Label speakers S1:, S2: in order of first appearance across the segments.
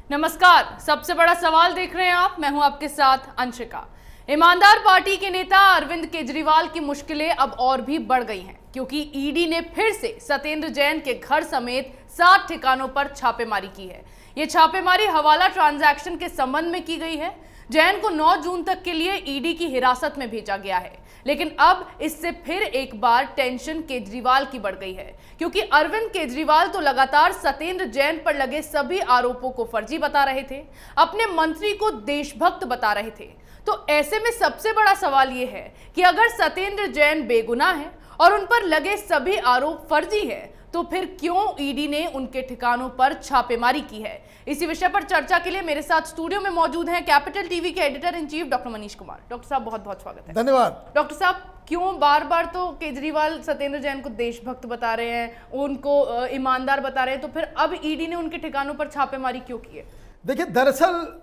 S1: नमस्कार। सबसे बड़ा सवाल देख रहे हैं आप, मैं हूं आपके साथ अंशिका। ईमानदार पार्टी के नेता अरविंद केजरीवाल की मुश्किलें अब और भी बढ़ गई हैं क्योंकि ईडी ने फिर से सत्येंद्र जैन के घर समेत 7 ठिकानों पर छापेमारी की है। ये छापेमारी हवाला ट्रांजैक्शन के संबंध में की गई है। जैन को 9 जून तक के लिए ईडी की हिरासत में भेजा गया है, लेकिन अब इससे फिर एक बार टेंशन केजरीवाल की बढ़ गई है क्योंकि अरविंद केजरीवाल तो लगातार सत्येंद्र जैन पर लगे सभी आरोपों को फर्जी बता रहे थे, अपने मंत्री को देशभक्त बता रहे थे। तो ऐसे में सबसे बड़ा सवाल यह है कि अगर सत्येंद्र जैन बेगुनाह है और उन पर लगे सभी आरोप फर्जी है तो फिर क्यों ईडी ने उनके ठिकानों पर छापेमारी की है। इसी विषय पर चर्चा के लिए मेरे साथ स्टूडियो में मौजूद हैं कैपिटल टीवी के editor in chief doctor Manish Kumar. Doctor साहब, बहुत बहुत स्वागत है।
S2: धन्यवाद।
S1: डॉक्टर साहब, क्यों बार बार तो केजरीवाल सत्येंद्र जैन को देशभक्त बता रहे हैं, उनको ईमानदार बता रहे हैं, तो फिर अब ईडी ने उनके ठिकानों पर छापेमारी क्यों की है?
S2: देखिए, दरअसल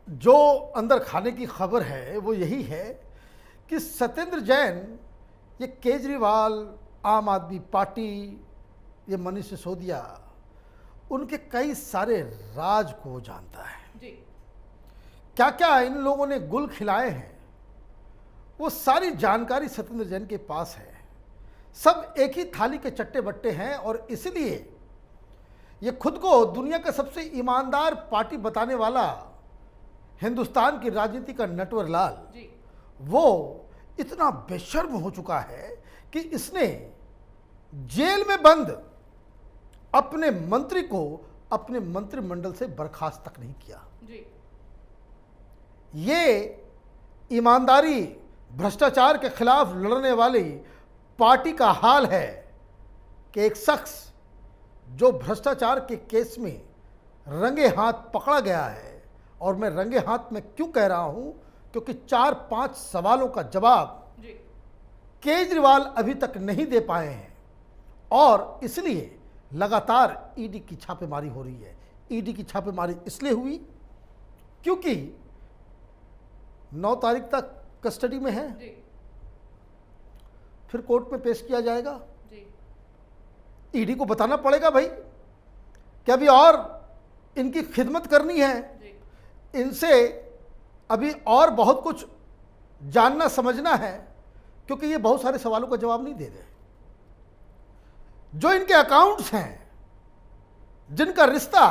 S2: जो अंदर खाने की खबर है वो यही है कि सत्येंद्र जैन, ये केजरीवाल, आम आदमी पार्टी, ये मनीष सिसोदिया, उनके कई सारे राज को जानता है
S1: जी।
S2: क्या क्या इन लोगों ने गुल खिलाए हैं, वो सारी जानकारी सत्येंद्र जैन के पास है। सब एक ही थाली के चट्टे बट्टे हैं और इसलिए ये खुद को दुनिया का सबसे ईमानदार पार्टी बताने वाला हिंदुस्तान की राजनीति का नटवर लाल
S1: जी।
S2: वो इतना बेशर्म हो चुका है कि इसने जेल में बंद अपने मंत्री को अपने मंत्रिमंडल से बर्खास्त तक नहीं किया।
S1: जी।
S2: ये ईमानदारी, भ्रष्टाचार के खिलाफ लड़ने वाली पार्टी का हाल है कि एक शख्स जो भ्रष्टाचार के केस में रंगे हाथ पकड़ा गया है, और मैं रंगे हाथ में क्यों कह रहा हूं, क्योंकि 4-5 सवालों का जवाब
S1: जी।
S2: केजरीवाल अभी तक नहीं दे पाए हैं और इसलिए लगातार ईडी की छापेमारी हो रही है। ईडी की छापेमारी इसलिए हुई क्योंकि 9 तारीख तक कस्टडी में है,
S1: जी।
S2: फिर कोर्ट में पेश किया जाएगा।
S1: जी।
S2: ईडी को बताना पड़ेगा भाई कि अभी और इनकी खिदमत करनी है,
S1: जी।
S2: इनसे अभी और बहुत कुछ जानना समझना है, क्योंकि ये बहुत सारे सवालों का जवाब नहीं दे रहे। जो इनके अकाउंट्स हैं, जिनका रिश्ता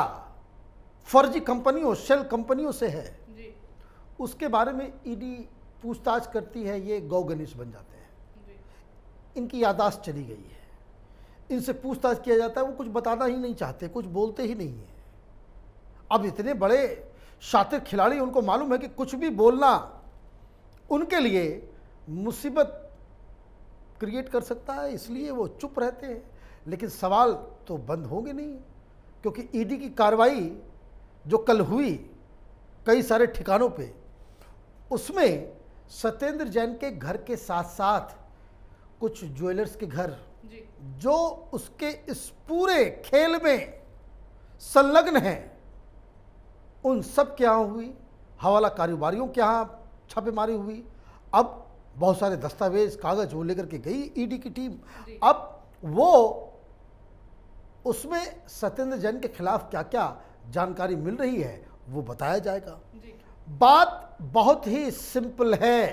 S2: फर्जी कंपनियों, शेल कंपनियों से है,
S1: जी।
S2: उसके बारे में ईडी पूछताछ करती है, ये गौगणेश बन जाते हैं।
S1: जी।
S2: इनकी याददाश्त चली गई है, इनसे पूछताछ किया जाता है, वो कुछ बताना ही नहीं चाहते, कुछ बोलते ही नहीं है। अब इतने बड़े शातिर खिलाड़ी, उनको मालूम है कि कुछ भी बोलना उनके लिए मुसीबत क्रिएट कर सकता है, इसलिए वो चुप रहते हैं। लेकिन सवाल तो बंद होंगे नहीं, क्योंकि ईडी की कार्रवाई जो कल हुई कई सारे ठिकानों पे, उसमें सत्येंद्र जैन के घर के साथ साथ कुछ ज्वेलर्स के घर,
S1: जी।
S2: जो उसके इस पूरे खेल में संलग्न हैं, उन सब के यहाँ हुई। हवाला कारोबारियों के यहाँ छापेमारी हुई। अब बहुत सारे दस्तावेज, कागज वो लेकर के गई ईडी की टीम। अब वो उसमें सत्येंद्र जैन के खिलाफ क्या क्या जानकारी मिल रही है वो बताया जाएगा।
S1: जी।
S2: बात बहुत ही सिंपल है।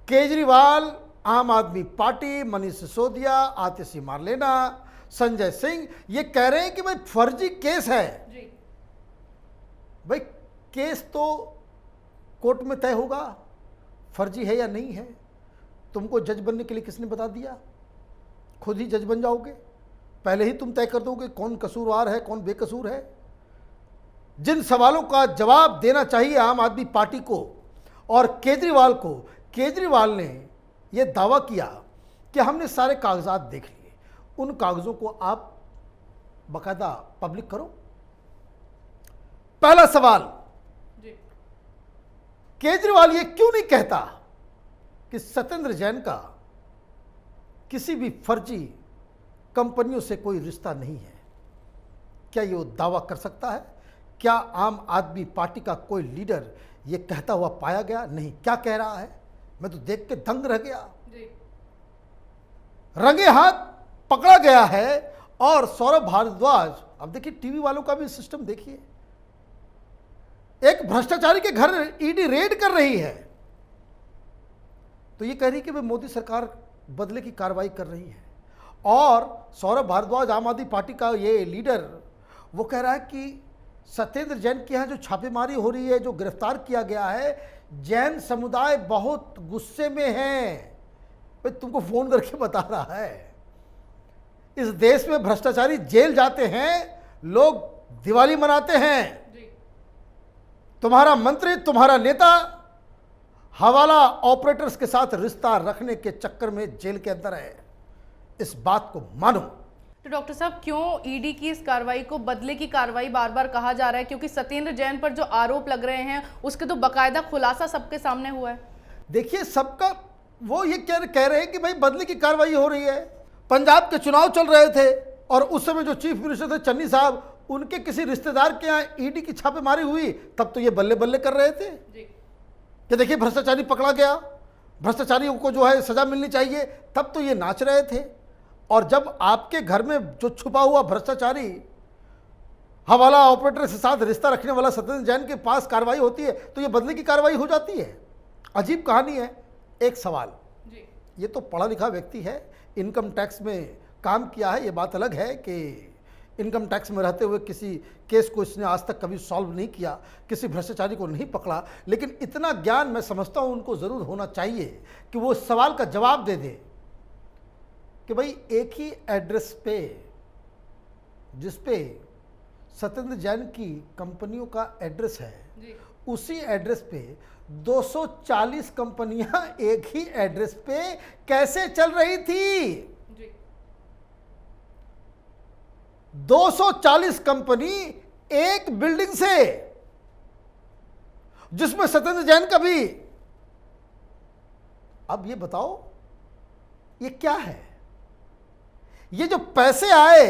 S2: केजरीवाल, आम आदमी पार्टी, मनीष सिसोदिया, आतिशी मारलेना, संजय सिंह, ये कह रहे हैं कि भाई फर्जी केस है।
S1: जी।
S2: भाई केस तो कोर्ट में तय होगा फर्जी है या नहीं है। तुमको जज बनने के लिए किसने बता दिया? खुद ही जज बन जाओगे, पहले ही तुम तय कर दोगे कौन कसूरवार है, कौन बेकसूर है। जिन सवालों का जवाब देना चाहिए आम आदमी पार्टी को और केजरीवाल को, केजरीवाल ने यह दावा किया कि हमने सारे कागजात देख लिए, उन कागजों को आप बाकायदा पब्लिक करो। पहला सवाल,
S1: जी।
S2: केजरीवाल ये क्यों नहीं कहता कि सत्येंद्र जैन का किसी भी फर्जी कंपनियों से कोई रिश्ता नहीं है? क्या ये वो दावा कर सकता है? क्या आम आदमी पार्टी का कोई लीडर ये कहता हुआ पाया गया? नहीं। क्या कह रहा है? मैं तो देख के दंग रह गया।
S1: जी।
S2: रंगे हाथ पकड़ा गया है। और सौरभ भारद्वाज, अब देखिए टीवी वालों का भी सिस्टम देखिए, एक भ्रष्टाचारी के घर ईडी रेड कर रही है, तो ये कह रही कि भाई मोदी सरकार बदले की कार्रवाई कर रही है। और सौरभ भारद्वाज, आम आदमी पार्टी का ये लीडर, वो कह रहा है कि सत्येंद्र जैन के यहाँ जो छापेमारी हो रही है, जो गिरफ्तार किया गया है, जैन समुदाय बहुत गुस्से में है। भाई तुमको फोन करके बता रहा है, इस देश में भ्रष्टाचारी जेल जाते हैं, लोग दिवाली मनाते हैं, तुम्हारा मंत्री, तुम्हारा नेता हवाला ऑपरेटर्स के साथ रिश्ता रखने के चक्कर में जेल के अंदर है। इस बात को मानो।
S1: तो डॉक्टर साहब, क्यों ईडी की इस कार्रवाई को बदले की कार्रवाई बार बार कहा जा रहा है? क्योंकि सत्येंद्र जैन पर जो आरोप लग रहे हैं उसके तो बकायदा खुलासा सबके सामने हुआ है।
S2: देखिए, सबका वो ये कह रहे हैं कि भाई बदले की कार्रवाई हो रही है। पंजाब के चुनाव चल रहे थे और उस समय जो चीफ मिनिस्टर थे चन्नी साहब, उनके किसी रिश्तेदार के यहाँ ईडी की छापेमारी हुई, तब तो ये बल्ले बल्ले कर रहे थे कि देखिए भ्रष्टाचारी पकड़ा गया, भ्रष्टाचारियों को जो है सजा मिलनी चाहिए, तब तो ये नाच रहे थे। और जब आपके घर में जो छुपा हुआ भ्रष्टाचारी हवाला ऑपरेटर के साथ रिश्ता रखने वाला सत्येंद्र जैन के पास कार्रवाई होती है, तो ये बदले की कार्रवाई हो जाती है। अजीब कहानी है। एक सवाल, ये तो पढ़ा लिखा व्यक्ति है, इनकम टैक्स में काम किया है, ये बात अलग है कि इनकम टैक्स में रहते हुए किसी केस को इसने आज तक कभी सॉल्व नहीं किया, किसी भ्रष्टाचारी को नहीं पकड़ा, लेकिन इतना ज्ञान मैं समझता हूँ उनको ज़रूर होना चाहिए कि वो इस सवाल का जवाब दे दे कि भाई एक ही एड्रेस पे, जिस पे सत्येंद्र जैन की कंपनियों का एड्रेस है, उसी एड्रेस पे 240 कंपनियां एक ही एड्रेस पे कैसे चल रही थी? 240 कंपनी एक बिल्डिंग से, जिसमें सत्येंद्र जैन का भी। अब ये बताओ, ये क्या है? ये जो पैसे आए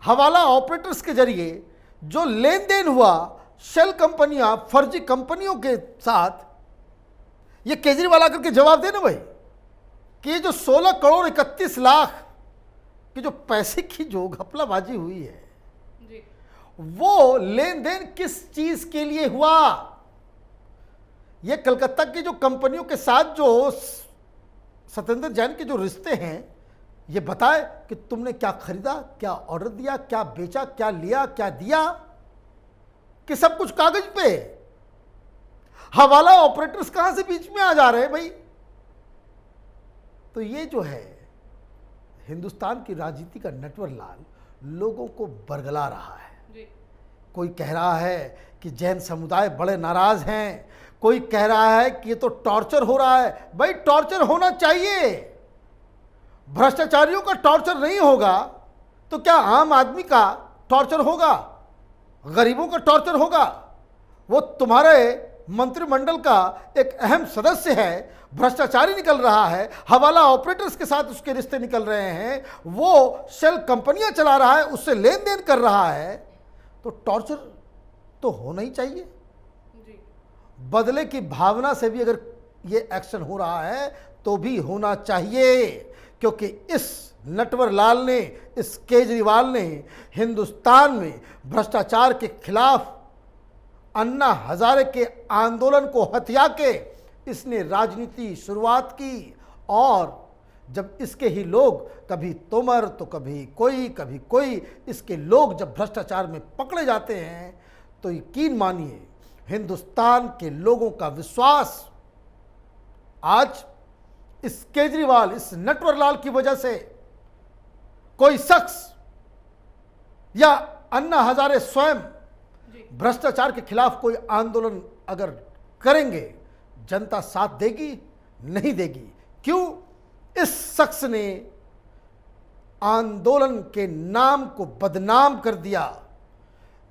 S2: हवाला ऑपरेटर्स के जरिए, जो लेन देन हुआ शेल कंपनियां, फर्जी कंपनियों के साथ, ये केजरीवाल आकर के जवाब देना भाई कि ये जो 16 करोड़ 31 लाख कि जो पैसे की जो घपलाबाजी हुई है, वो लेन देन किस चीज के लिए हुआ? ये कलकत्ता की जो कंपनियों के साथ जो सत्येंद्र जैन के जो रिश्ते हैं, ये बताए कि तुमने क्या खरीदा, क्या ऑर्डर दिया, क्या बेचा, क्या लिया, क्या दिया, कि सब कुछ कागज पे। हवाला ऑपरेटर्स कहां से बीच में आ जा रहे हैं भाई? तो ये जो है हिंदुस्तान की राजनीति का नटवर लाल लोगों को बरगला रहा है। कोई कह रहा है कि जैन समुदाय बड़े नाराज हैं, कोई कह रहा है कि ये तो टॉर्चर हो रहा है। भाई टॉर्चर होना चाहिए, भ्रष्टाचारियों का टॉर्चर नहीं होगा तो क्या आम आदमी का टॉर्चर होगा, गरीबों का टॉर्चर होगा? वो तुम्हारे मंत्रिमंडल का एक अहम सदस्य है, भ्रष्टाचारी निकल रहा है, हवाला ऑपरेटर्स के साथ उसके रिश्ते निकल रहे हैं, वो शेल कंपनियां चला रहा है, उससे लेन देन कर रहा है, तो टॉर्चर तो होना ही चाहिए। बदले की भावना से भी अगर ये एक्शन हो रहा है तो भी होना चाहिए, क्योंकि इस नटवर लाल ने, इस केजरीवाल ने हिंदुस्तान में भ्रष्टाचार के खिलाफ अन्ना हजारे के आंदोलन को हथिया के इसने राजनीति शुरुआत की। और जब इसके ही लोग, कभी तोमर तो कभी कोई इसके लोग जब भ्रष्टाचार में पकड़े जाते हैं, तो यकीन मानिए हिंदुस्तान के लोगों का विश्वास आज इस केजरीवाल, इस नटवर लाल की वजह से कोई शख्स या अन्ना हजारे स्वयं भ्रष्टाचार के खिलाफ कोई आंदोलन अगर करेंगे, जनता साथ देगी नहीं देगी? क्यों? इस शख्स ने आंदोलन के नाम को बदनाम कर दिया,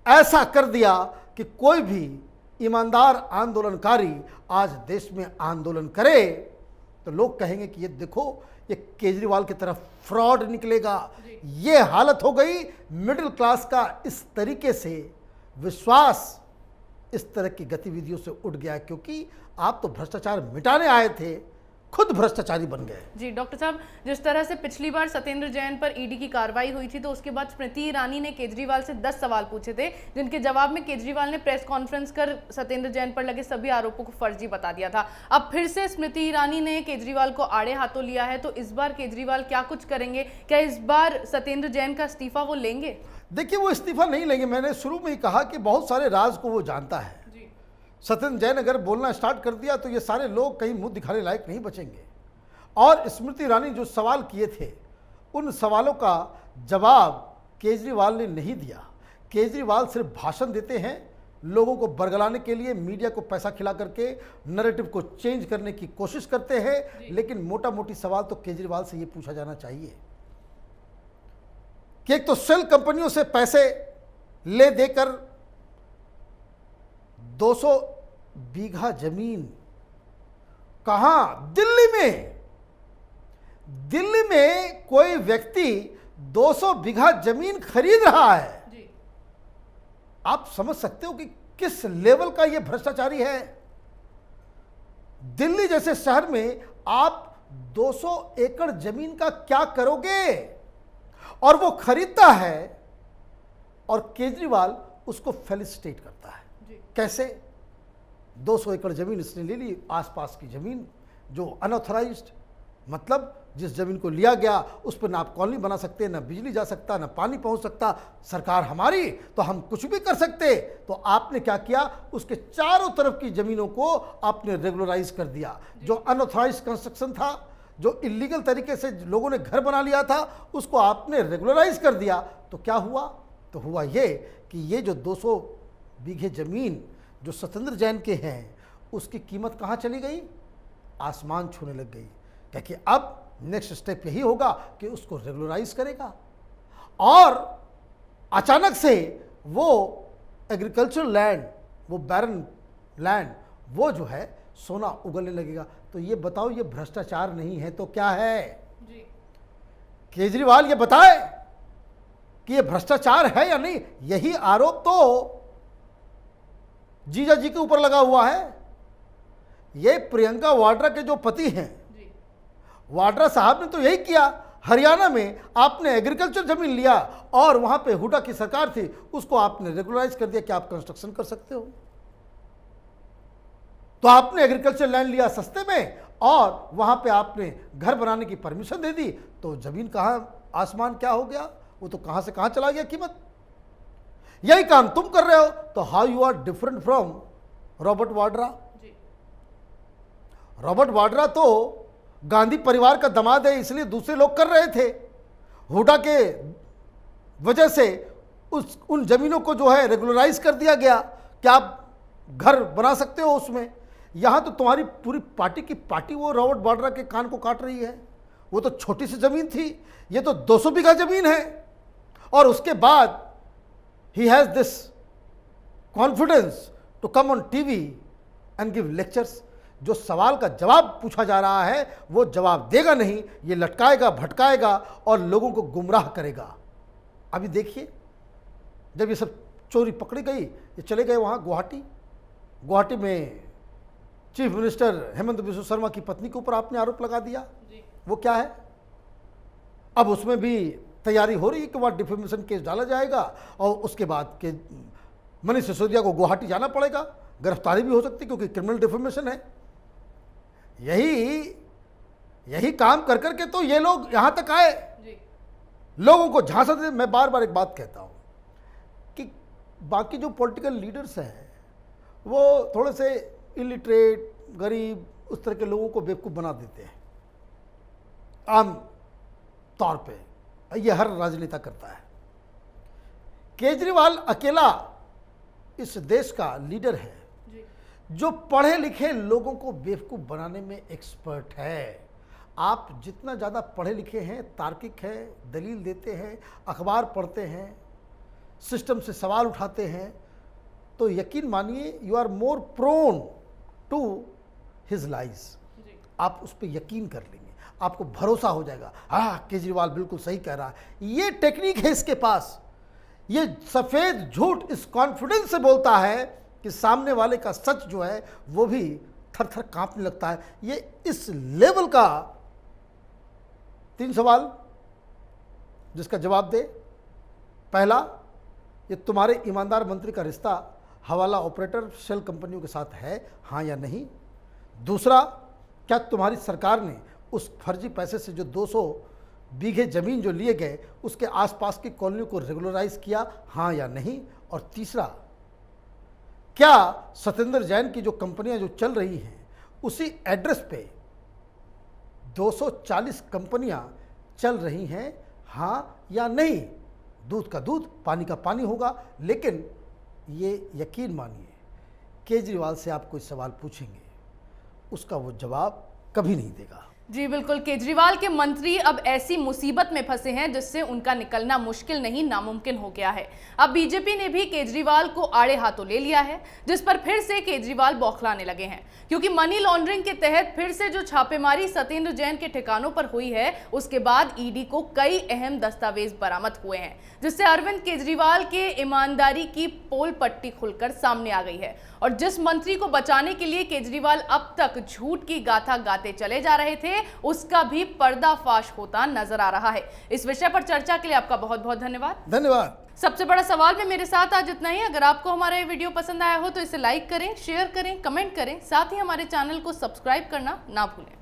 S2: ऐसा कर दिया कि कोई भी ईमानदार आंदोलनकारी आज देश में आंदोलन करे तो लोग कहेंगे कि ये देखो, ये केजरीवाल की तरफ फ्रॉड निकलेगा। ये हालत हो गई मिडिल क्लास का। इस तरीके से विश्वास इस तरह की गतिविधियों से उठ गया, क्योंकि आप तो भ्रष्टाचार मिटाने आए थे, खुद भ्रष्टाचारी बन गए।
S1: जी डॉक्टर साहब, जिस तरह से पिछली बार सत्येंद्र जैन पर ईडी की कार्रवाई हुई थी, तो उसके बाद स्मृति ईरानी ने केजरीवाल से 10 सवाल पूछे थे, जिनके जवाब में केजरीवाल ने प्रेस कॉन्फ्रेंस कर सत्येंद्र जैन पर लगे सभी आरोपों को फर्जी बता दिया था। अब फिर से स्मृति ईरानी ने केजरीवाल को आड़े हाथों लिया है, तो इस बार केजरीवाल क्या कुछ करेंगे? क्या इस बार सत्येंद्र जैन का इस्तीफा वो लेंगे?
S2: देखिए, वो इस्तीफा नहीं लेंगे। मैंने शुरू में ही कहा कि बहुत सारे राज को वो जानता है। सत्येंद्र जैन अगर बोलना स्टार्ट कर दिया तो ये सारे लोग कहीं मुंह दिखाने लायक नहीं बचेंगे। और स्मृति ईरानी जो सवाल किए थे, उन सवालों का जवाब केजरीवाल ने नहीं दिया। केजरीवाल सिर्फ भाषण देते हैं, लोगों को बरगलाने के लिए मीडिया को पैसा खिला करके नैरेटिव को चेंज करने की कोशिश करते हैं। लेकिन मोटा मोटी सवाल तो केजरीवाल से ये पूछा जाना चाहिए कि एक तो सेल कंपनियों से पैसे ले देकर 200 बीघा जमीन कहां? दिल्ली में कोई व्यक्ति 200 बीघा जमीन खरीद रहा है।
S1: जी।
S2: आप समझ सकते हो कि किस लेवल का यह भ्रष्टाचारी है। दिल्ली जैसे शहर में आप 200 एकड़ जमीन का क्या करोगे? और वो खरीदता है और केजरीवाल उसको फेलिसिटेट करता है। कैसे? 200 एकड़ जमीन इसने ले ली, आसपास की जमीन जो अनऑथराइज्ड, मतलब जिस जमीन को लिया गया उस पर ना आप कॉलोनी बना सकते, ना बिजली जा सकता, ना पानी पहुंच सकता। सरकार हमारी तो हम कुछ भी कर सकते। तो आपने क्या किया? उसके चारों तरफ की जमीनों को आपने रेगुलराइज कर दिया। जो अनऑथराइज्ड कंस्ट्रक्शन था, जो इलीगल तरीके से लोगों ने घर बना लिया था, उसको आपने रेगुलराइज कर दिया। तो क्या हुआ? तो हुआ ये कि ये जो 200 बीघे जमीन जो सत्येंद्र जैन के हैं, उसकी कीमत कहाँ चली गई? आसमान छूने लग गई। क्योंकि अब नेक्स्ट स्टेप यही होगा कि उसको रेगुलराइज करेगा और अचानक से वो एग्रीकल्चर लैंड, वो बैरन लैंड, वो जो है सोना उगलने लगेगा। तो ये बताओ, ये भ्रष्टाचार नहीं है तो क्या है?
S1: जी।
S2: केजरीवाल ये बताए कि ये भ्रष्टाचार है या नहीं। यही आरोप तो जीजा जी के ऊपर लगा हुआ है। ये प्रियंका वाड्रा के जो पति हैं, वाड्रा साहब ने तो यही किया। हरियाणा में आपने एग्रीकल्चर जमीन लिया और वहां पे हुड्डा की सरकार थी, उसको आपने रेगुलराइज कर दिया कि आप कंस्ट्रक्शन कर सकते हो। तो आपने एग्रीकल्चर लैंड लिया सस्ते में और वहां पे आपने घर बनाने की परमिशन दे दी। तो जमीन कहां, आसमान क्या हो गया? वो तो कहां से कहां चला गया कीमत। यही काम तुम कर रहे हो। तो how you are different from Robert Vadra? Robert Vadra तो गांधी परिवार का दामाद है, इसलिए दूसरे लोग कर रहे थे। हुड्डा के वजह से उन जमीनों को जो है रेगुलराइज कर दिया गया कि आप घर बना सकते हो उसमें। यहां तो तुम्हारी पूरी पार्टी की पार्टी वो रॉबर्ट वाड्रा के कान को काट रही है। वो तो छोटी सी जमीन थी, ये तो 200 बीघा जमीन है। और उसके बाद he has this confidence to come on TV and give lectures। जो सवाल का जवाब पूछा जा रहा है वो जवाब देगा नहीं, ये लटकाएगा, भटकाएगा और लोगों को गुमराह करेगा। अभी देखिए, जब ये सब चोरी पकड़ी गई, ये चले गए वहाँ गुवाहाटी में चीफ मिनिस्टर हेमंत बिस्वा शर्मा की पत्नी के ऊपर आपने आरोप लगा दिया। वो क्या है? अब उसमें भी तैयारी हो रही है कि वहाँ डिफेमेशन केस डाला जाएगा और उसके बाद के मनीष सिसोदिया को गुवाहाटी जाना पड़ेगा, गिरफ्तारी भी हो सकती क्योंकि क्रिमिनल डिफेमेशन है। यही काम कर करके तो ये लोग यहाँ तक आए, लोगों को झांसा दे। मैं बार बार एक बात कहता हूँ कि बाकी जो पॉलिटिकल लीडर्स हैं वो थोड़े से इलिटरेट, गरीब, उस तरह के लोगों को बेवकूफ़ बना देते हैं आम तौर पे। ये हर राजनेता करता है। केजरीवाल अकेला इस देश का लीडर है जो पढ़े लिखे लोगों को बेवकूफ़ बनाने में एक्सपर्ट है। आप जितना ज़्यादा पढ़े लिखे हैं, तार्किक हैं, दलील देते हैं, अखबार पढ़ते हैं, सिस्टम से सवाल उठाते हैं, तो यकीन मानिए you are more prone to his lies. आप उस पर यकीन कर लेंगे, आपको भरोसा हो जाएगा, हाँ केजरीवाल बिल्कुल सही कह रहा है। ये टेक्निक है इसके पास। ये सफ़ेद झूठ इस कॉन्फिडेंस से बोलता है कि सामने वाले का सच जो है वो भी थर थर कांपने लगता है। ये इस लेवल का 3 सवाल जिसका जवाब दे। पहला, ये तुम्हारे ईमानदार मंत्री का रिश्ता हवाला ऑपरेटर शेल कंपनियों के साथ है, हाँ या नहीं? दूसरा, क्या तुम्हारी सरकार ने उस फर्जी पैसे से जो 200 बीघे ज़मीन जो लिए गए उसके आसपास की कॉलोनी को रेगुलराइज किया, हाँ या नहीं? और तीसरा, क्या सत्येंद्र जैन की जो कंपनियां जो चल रही हैं उसी एड्रेस पे 240 कंपनियां चल रही हैं, हाँ या नहीं? दूध का दूध, पानी का पानी होगा। लेकिन ये यकीन मानिए, केजरीवाल से आप कोई सवाल पूछेंगे उसका वो जवाब कभी नहीं देगा।
S1: जी बिल्कुल, केजरीवाल के मंत्री अब ऐसी मुसीबत में फंसे हैं जिससे उनका निकलना मुश्किल नहीं नामुमकिन हो गया है। अब बीजेपी ने भी केजरीवाल को आड़े हाथों ले लिया है, जिस पर फिर से केजरीवाल बौखलाने लगे हैं, क्योंकि मनी लॉन्ड्रिंग के तहत फिर से जो छापेमारी सत्येंद्र जैन के ठिकानों पर हुई है उसके बाद ईडी को कई अहम दस्तावेज बरामद हुए हैं, जिससे अरविंद केजरीवाल के ईमानदारी की पोल पट्टी खुलकर सामने आ गई है। और जिस मंत्री को बचाने के लिए केजरीवाल अब तक झूठ की गाथा गाते चले जा रहे थे उसका भी पर्दाफाश होता नजर आ रहा है। इस विषय पर चर्चा के लिए आपका बहुत बहुत धन्यवाद।
S2: धन्यवाद।
S1: सबसे बड़ा सवाल में मेरे साथ आज इतना ही। अगर आपको हमारा ये वीडियो पसंद आया हो तो इसे लाइक करें, शेयर करें, कमेंट करें, साथ ही हमारे चैनल को सब्सक्राइब करना ना भूलें।